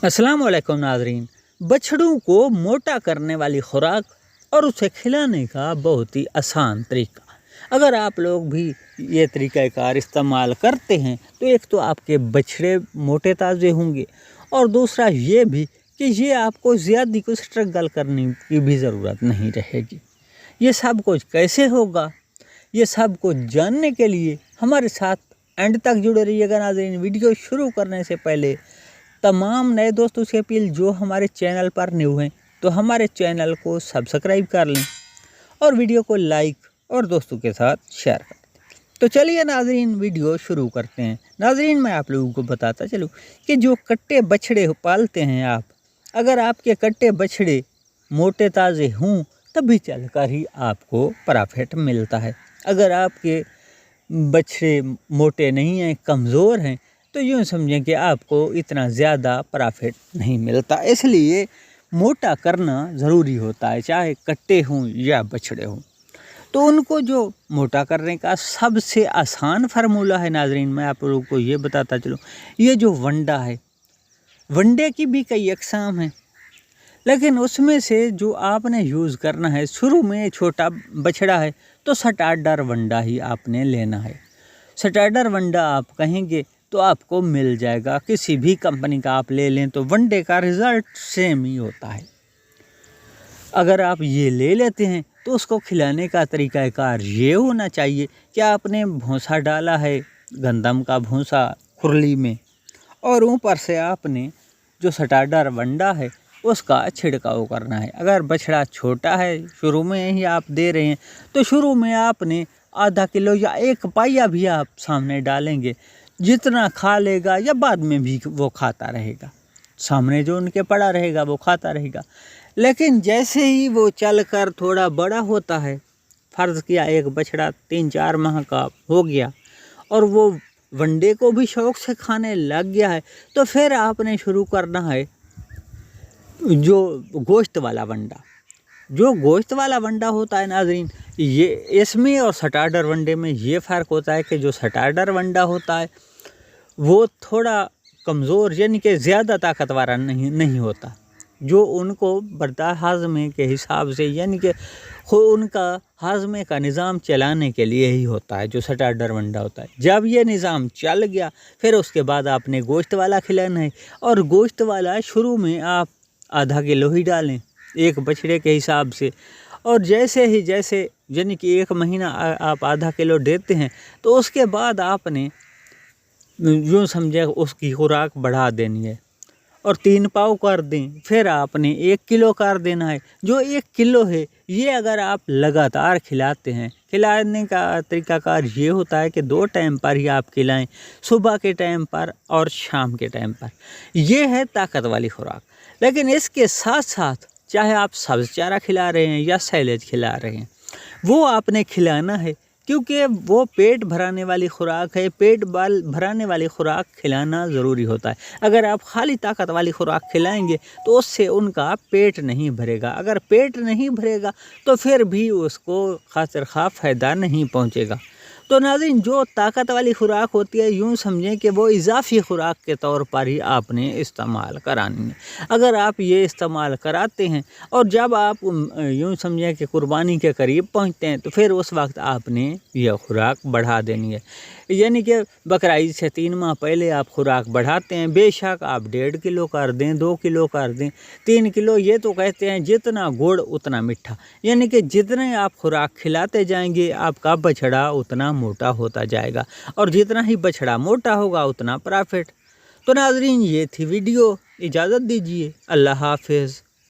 अस्सलाम वालेकुम नाजरीन। बछड़ों को मोटा करने वाली खुराक और उसे खिलाने का बहुत ही आसान तरीका, अगर आप लोग भी ये तरीक़ाकार इस्तेमाल करते हैं तो एक तो आपके बछड़े मोटे ताज़े होंगे और दूसरा ये भी कि ये आपको ज़्यादा कुछ स्ट्रगल करने की भी ज़रूरत नहीं रहेगी। ये सब कुछ कैसे होगा, ये सब कुछ जानने के लिए हमारे साथ एंड तक जुड़े रहिएगा नाज़रीन। वीडियो शुरू करने से पहले तमाम नए दोस्तों से अपील जो हमारे चैनल पर न्यू हैं तो हमारे चैनल को सब्सक्राइब कर लें और वीडियो को लाइक और दोस्तों के साथ शेयर कर दें। तो चलिए नाजरीन वीडियो शुरू करते हैं। नाजरीन मैं आप लोगों को बताता चलूँ कि जो कट्टे बछड़े पालते हैं आप, अगर आपके कट्टे बछड़े मोटे ताज़े हों तभी चलकर ही आपको प्रॉफिट मिलता है। अगर आपके बछड़े मोटे नहीं हैं, कमज़ोर हैं, तो यूँ समझें कि आपको इतना ज़्यादा प्रॉफिट नहीं मिलता। इसलिए मोटा करना ज़रूरी होता है, चाहे कट्टे हों या बछड़े हों। तो उनको जो मोटा करने का सबसे आसान फार्मूला है नाजरीन, मैं आप लोगों को ये बताता चलूँ, ये जो वंडा है, वंडे की भी कई अक़साम हैं, लेकिन उसमें से जो आपने यूज़ करना है, शुरू में छोटा बछड़ा है तो स्टार्टर वंडा ही आपने लेना है। स्टार्टर वंडा आप कहेंगे तो आपको मिल जाएगा, किसी भी कंपनी का आप ले लें तो वनडे का रिज़ल्ट सेम ही होता है। अगर आप ये ले लेते हैं तो उसको खिलाने का तरीक़ाकार ये होना चाहिए कि आपने भूसा डाला है, गंदम का भूसा खुरली में, और ऊपर से आपने जो स्टार्टर वंडा है उसका छिड़काव करना है। अगर बछड़ा छोटा है, शुरू में ही आप दे रहे हैं, तो शुरू में आपने आधा किलो या एक पाइया भी आप सामने डालेंगे, जितना खा लेगा या बाद में भी वो खाता रहेगा, सामने जो उनके पड़ा रहेगा वो खाता रहेगा। लेकिन जैसे ही वो चलकर थोड़ा बड़ा होता है, फ़र्ज़ किया एक बछड़ा 3-4 माह का हो गया और वो वंडे को भी शौक़ से खाने लग गया है, तो फिर आपने शुरू करना है जो गोश्त वाला वंडा। जो गोश्त वाला वंडा होता है नाजरीन, ये इसमें और स्टार्टर वंडे में ये फ़र्क होता है कि जो स्टार्टर वंडा होता है वो थोड़ा कमज़ोर यानी कि ज़्यादा ताकतवर नहीं होता, जो उनको बर्दाश्त हाज़मे के हिसाब से यानी कि उनका हाज़मे का निज़ाम चलाने के लिए ही होता है, जो स्टार्टर वंडा होता है। जब ये निज़ाम चल गया फिर उसके बाद आपने गोश्त वाला खिलाना है, और गोश्त वाला शुरू में आप आधा किलो ही डालें एक बछड़े के हिसाब से, और जैसे यानी कि 1 महीना आप आधा किलो देते हैं तो उसके बाद आपने यूँ समझे उसकी खुराक बढ़ा देनी है और 3 पाव कर दें, फिर आपने 1 किलो कर देना है। जो 1 किलो है ये अगर आप लगातार खिलाते हैं, खिलाने का तरीक़ाकार ये होता है कि 2 टाइम पर ही आप खिलाएं, सुबह के टाइम पर और शाम के टाइम पर। ये है ताकत वाली खुराक। लेकिन इसके साथ साथ चाहे आप सब्ज़ चारा खिला रहे हैं या सैलेज खिला रहे हैं, वो आपने खिलाना है, क्योंकि वो पेट भराने वाली खुराक है। पेट भराने वाली खुराक खिलाना ज़रूरी होता है। अगर आप खाली ताकत वाली खुराक खिलाएंगे तो उससे उनका पेट नहीं भरेगा। अगर पेट नहीं भरेगा तो फिर भी उसको खातिर खा फ़ायदा नहीं पहुँचेगा। तो नाज़रीन जो ताकत वाली खुराक होती है, यूँ समझें कि वो इजाफ़ी खुराक के तौर पर ही आपने इस्तेमाल करानी है। अगर आप ये इस्तेमाल कराते हैं और जब आप यूँ समझें कि कुर्बानी के करीब पहुँचते हैं तो फिर उस वक्त आपने यह खुराक बढ़ा देनी है। यानी कि बकरा ईद से 3 माह पहले आप खुराक बढ़ाते हैं, बेशक आप 1.5 किलो कर दें, 2 किलो कर दें, 3 किलो। ये तो कहते हैं जितना गुड़ उतना मीठा, यानी कि जितने आप खुराक खिलाते जाएंगे आपका बछड़ा उतना मोटा होता जाएगा, और जितना ही बछड़ा मोटा होगा उतना प्रॉफिट। तो नाजरीन ये थी वीडियो, इजाज़त दीजिए, अल्लाह हाफिज़।